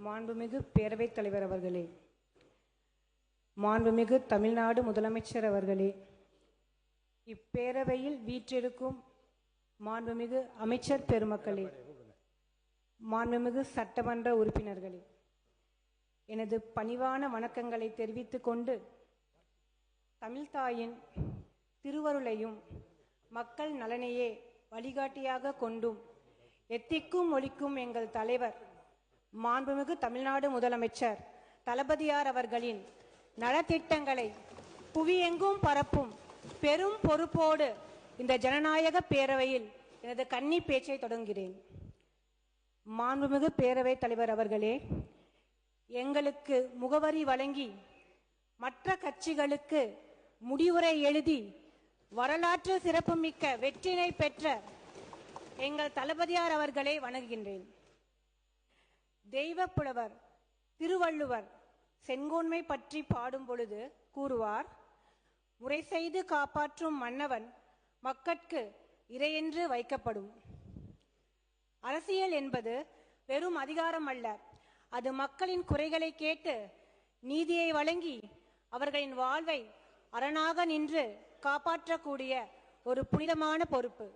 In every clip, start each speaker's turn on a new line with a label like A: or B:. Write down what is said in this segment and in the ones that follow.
A: மாண்புமிகு பேரவைத் தலைவர் அவர்களே, மாண்புமிகு தமிழ்நாடு முதலமைச்சர் அவர்களே, இப்பேரவையில் வீற்றிருக்கும் மாண்புமிகு அமைச்சர் பெருமக்களே, மாண்புமிகு சட்டமன்ற உறுப்பினர்களே, எனது பணிவான வணக்கங்களை தெரிவித்துக் கொண்டு தமிழ்தாயின் திருவருளையும் மக்கள் நலனையே வழிகாட்டியாக கொண்டும் எத்திக்கும் ஒலிக்கும் எங்கள் தலைவர் மாண்புமிகு தமிழ்நாடு முதலமைச்சர் தளபதியார் அவர்களின் நலத்திட்டங்களை புவியெங்கும் பரப்பும் பெரும் பொறுப்போடு இந்த ஜனநாயக பேரவையில் எனது கன்னி பேச்சை தொடங்குகிறேன். மாண்புமிகு பேரவைத் தலைவர் அவர்களே, எங்களுக்கு முகவரி வழங்கி மற்ற கட்சிகளுக்கு முடிவுரை எழுதி வரலாற்று சிறப்புமிக்க வெற்றினை பெற்ற எங்கள் தளபதியார் அவர்களை வணங்குகின்றேன். தெய்வப்புலவர் திருவள்ளுவர் செங்கோன்மை பற்றி பாடும் பொழுது கூறுவார், முறை செய்து காப்பாற்றும் மன்னவன் மக்கட்கு இறையென்று வைக்கப்படும். அரசியல் என்பது வெறும் அதிகாரம் அல்ல, அது மக்களின் குறைகளை கேட்டு நீதியை வழங்கி அவர்களின் வாழ்வை அரணாக நின்று காப்பாற்றக்கூடிய ஒரு புனிதமான பொறுப்பு.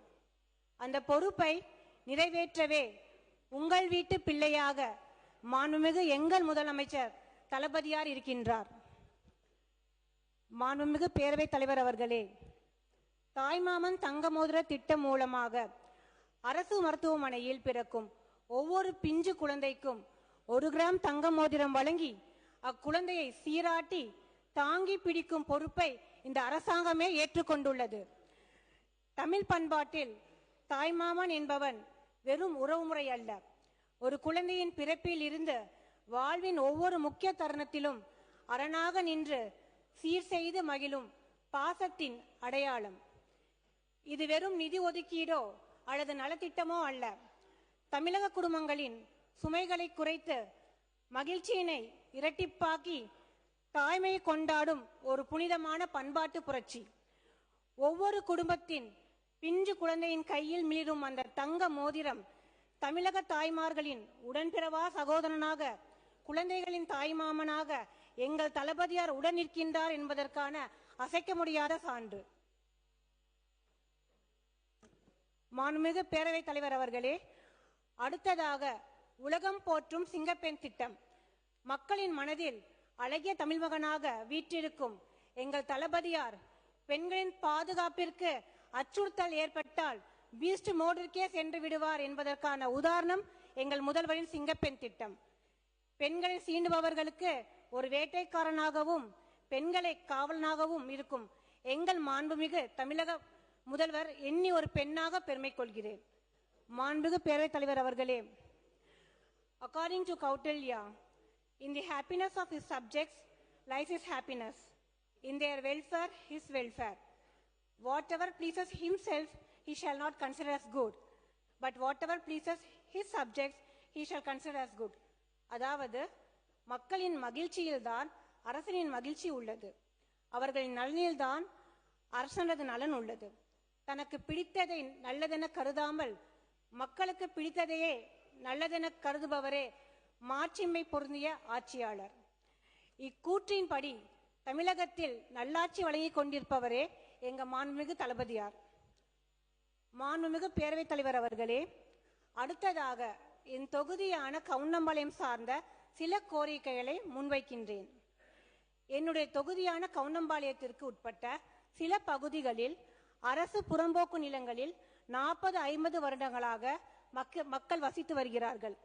A: அந்த பொறுப்பை நிறைவேற்றவே உங்கள் வீட்டு பிள்ளையாக மாண்புமிகு எங்கள் முதலமைச்சர் தளபதியார் இருக்கின்றார். மாண்புமிகு பேரவைத் தலைவர் அவர்களே, தாய்மாமன் தங்க மோதிர திட்டம் மூலமாக அரசு மருத்துவமனையில் பிறக்கும் ஒவ்வொரு பிஞ்சு குழந்தைக்கும் 1 கிராம் தங்க மோதிரம் வழங்கி அக்குழந்தையை சீராட்டி தாங்கி பிடிக்கும் பொறுப்பை இந்த அரசாங்கமே ஏற்றுக்கொண்டுள்ளது. தமிழ் பண்பாட்டில் தாய்மாமன் என்பவன் வெறும் உறவுமுறை அல்ல, ஒரு குழந்தையின் பிறப்பில் இருந்து வாழ்வின் ஒவ்வொரு முக்கிய தருணத்திலும் அரணாக நின்று சீர் செய்து மகிழும் பாசத்தின் அடையாளம். இது வெறும் நிதி ஒதுக்கீடோ அல்லது நலத்திட்டமோ அல்ல, தமிழக குடும்பங்களின் சுமைகளை குறைத்து மகிழ்ச்சியினை இரட்டிப்பாக்கி தாய்மையை கொண்டாடும் ஒரு புனிதமான பண்பாட்டு புரட்சி. ஒவ்வொரு குடும்பத்தின் பிஞ்சு குழந்தையின் கையில் மிளிரும் அந்த தங்க மோதிரம் தமிழக தாய்மார்களின் உடன்பிறவா சகோதரனாக, குழந்தைகளின் தாய்மாமனாக எங்கள் தளபதியார் உடன் நிற்கின்றார் என்பதற்கான அசைக்க முடியாத சான்று. மாண்புமிகு பேரவைத் தலைவர் அவர்களே, அடுத்ததாக உலகம் போற்றும் சிங்கப்பெண் திட்டம். மக்களின் மனதில் அழகிய தமிழ்மகனாக வீற்றிருக்கும் எங்கள் தளபதியார் பெண்களின் பாதுகாப்பிற்கு அச்சுறுத்தல் ஏற்பட்டால் பீஸ்ட் மோடிற்கே சென்று விடுவார் என்பதற்கான உதாரணம் எங்கள் முதல்வரின் சிங்கப்பெண் திட்டம். பெண்களை சீண்டுபவர்களுக்கு ஒரு வேட்டைக்காரனாகவும் பெண்களை காவலனாகவும் இருக்கும் எங்கள் மாண்புமிகு தமிழக முதல்வர் எண்ணி ஒரு பெண்ணாக பெருமை கொள்கிறேன். மாண்புமிகு பேரவைத் தலைவர் அவர்களே, according to Kautilya, in the happiness of his subjects lies his happiness, in their welfare his welfare. Whatever pleases himself he shall not consider as good, but whatever pleases his subjects he shall consider as good. அதாவது, மக்களின் மகிழ்ச்சியில்தான் அரசனின் மகிழ்ச்சி உள்ளது, அவர்களின் நலனில்தான் அரசனது நலன் உள்ளது. தனக்கு பிடித்ததை நல்லதென கருதாமல் மக்களுக்கு பிடித்ததையே நல்லதென கருதுபவரே மாட்சிமை பொருந்திய ஆட்சியாளர். இக்கூற்றின்படி தமிழகத்தில் நல்லாட்சி வழங்கிக் கொண்டிருப்பவரே எங்க மாண்புமிகு தளபதியார். மாண்புமிகு பேரவைத் தலைவர் அவர்களே, அடுத்ததாக என் தொகுதியான கவுண்டம்பாளையம் சார்ந்த சில கோரிக்கைகளை முன்வைக்கின்றேன். என்னுடைய தொகுதியான கவுண்டம்பாளையத்திற்கு உட்பட்ட சில பகுதிகளில் அரசு புறம்போக்கு நிலங்களில் 40-50 வருடங்களாக மக்கள் வசித்து வருகிறார்கள்.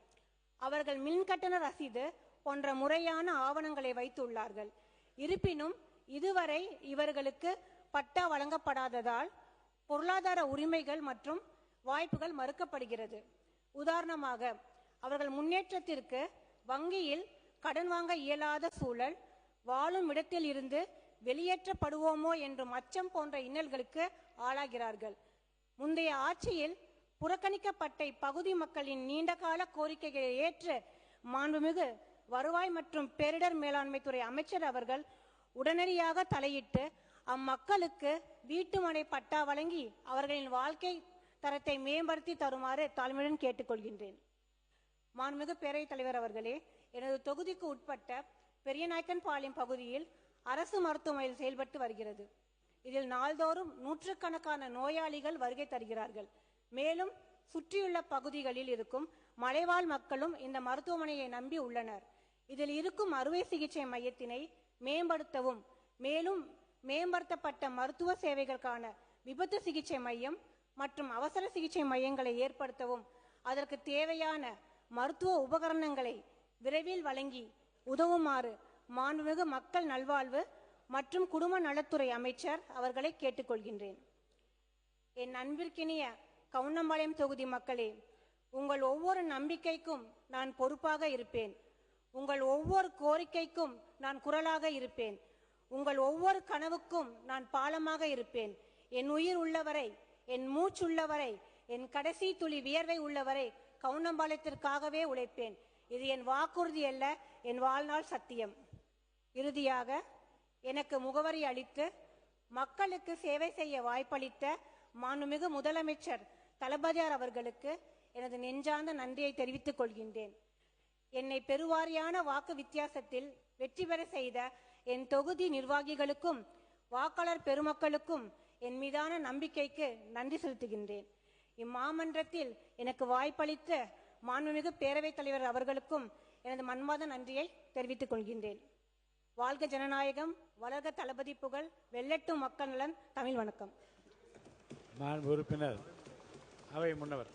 A: அவர்கள் மின்கட்டண ரசீது போன்ற முறையான ஆவணங்களை வைத்துள்ளார்கள். இருப்பினும் இதுவரை இவர்களுக்கு பட்டா வழங்கப்படாததால் பொருளாதார உரிமைகள் மற்றும் வாய்ப்புகள் மறுக்கப்படுகிறது. உதாரணமாக, அவர்கள் முன்னேற்றத்திற்கு வங்கியில் கடன் வாங்க இயலாத சூழல், வாழும் இடத்தில் இருந்து வெளியேற்றப்படுவோமோ என்றும் அச்சம் போன்ற இன்னல்களுக்கு ஆளாகிறார்கள். முந்தைய ஆட்சியில் புறக்கணிக்கப்பட்ட இப்பகுதி மக்களின் நீண்டகால கோரிக்கைகளை ஏற்று மாண்புமிகு வருவாய் மற்றும் பேரிடர் மேலாண்மை துறை அமைச்சர் அவர்கள் உடனடியாக தலையிட்டு அம்மக்களுக்கு வீட்டுமனை பட்டா வழங்கி அவர்களின் வாழ்க்கை தரத்தை மேம்படுத்தி தருமாறு தாழ்மையுடன் கேட்டுக்கொள்கின்றேன். மாண்புமிகு பேரவைத் தலைவர் அவர்களே, எனது தொகுதிக்கு உட்பட்ட பெரியநாயக்கன்பாளையம் பகுதியில் அரசு மருத்துவமனையில் செயல்பட்டு வருகிறது. இதில் நாள்தோறும் நூற்றுக்கணக்கான நோயாளிகள் வருகை தருகிறார்கள். மேலும் சுற்றியுள்ள பகுதிகளில் இருக்கும் மலைவாழ் மக்களும் இந்த மருத்துவமனையை நம்பி உள்ளனர். இதில் இருக்கும் அறுவை சிகிச்சை மையத்தினை மேம்படுத்தவும், மேலும் மேம்படுத்தப்பட்ட மருத்துவ சேவைகளுக்கான விபத்து சிகிச்சை மையம் மற்றும் அவசர சிகிச்சை மையங்களை ஏற்படுத்தவும், அதற்கு தேவையான மருத்துவ உபகரணங்களை விரைவில் வழங்கி உதவுமாறு மாண்புமிகு மக்கள் நல்வாழ்வு மற்றும் குடும்ப நலத்துறை அமைச்சர் அவர்களை கேட்டுக்கொள்கின்றேன். என் அன்பிற்கினிய கவுண்டம்பாளையம் தொகுதி மக்களே, உங்கள் ஒவ்வொரு நம்பிக்கைக்கும் நான் பொறுப்பாக இருப்பேன். உங்கள் ஒவ்வொரு கோரிக்கைக்கும் நான் குரலாக இருப்பேன். உங்கள் ஒவ்வொரு கனவுக்கும் நான் பாலமாக இருப்பேன். என் உயிர் உள்ளவரை, என் மூச்சுள்ளவரை, என் கடைசி துளி வியர்வை உள்ளவரை கவுண்டம்பாளையத்திற்காகவே உழைப்பேன். இது என் வாக்குறுதி அல்ல, என் வாழ்நாள் சத்தியம். இறுதியாக, எனக்கு முகவரி அளித்து மக்களுக்கு சேவை செய்ய வாய்ப்பளித்த மாண்புமிகு முதலமைச்சர் தளபதியார் அவர்களுக்கு எனது நெஞ்சார்ந்த நன்றியை தெரிவித்துக் கொள்கின்றேன். என்னை பெருவாரியான வாக்கு வித்தியாசத்தில் வெற்றி பெற செய்த என் தொகுதி நிர்வாகிகளுக்கும் வாக்காளர் பெருமக்களுக்கும் என் மீதான நம்பிக்கைக்கு நன்றி செலுத்துகின்றேன். இம்மாமன்றத்தில் எனக்கு வாய்ப்பளித்த மாண்புமிகு பேரவைத் தலைவர் அவர்களுக்கும் எனது மன்மாத நன்றியை தெரிவித்துக் கொள்கின்றேன். வாழ்க ஜனநாயகம், வளர்க தளபதி புகழ், வெல்லட்டும் மக்கள் நலன். தமிழ் வணக்கம்.
B: உறுப்பினர் அவை முன்னவர்.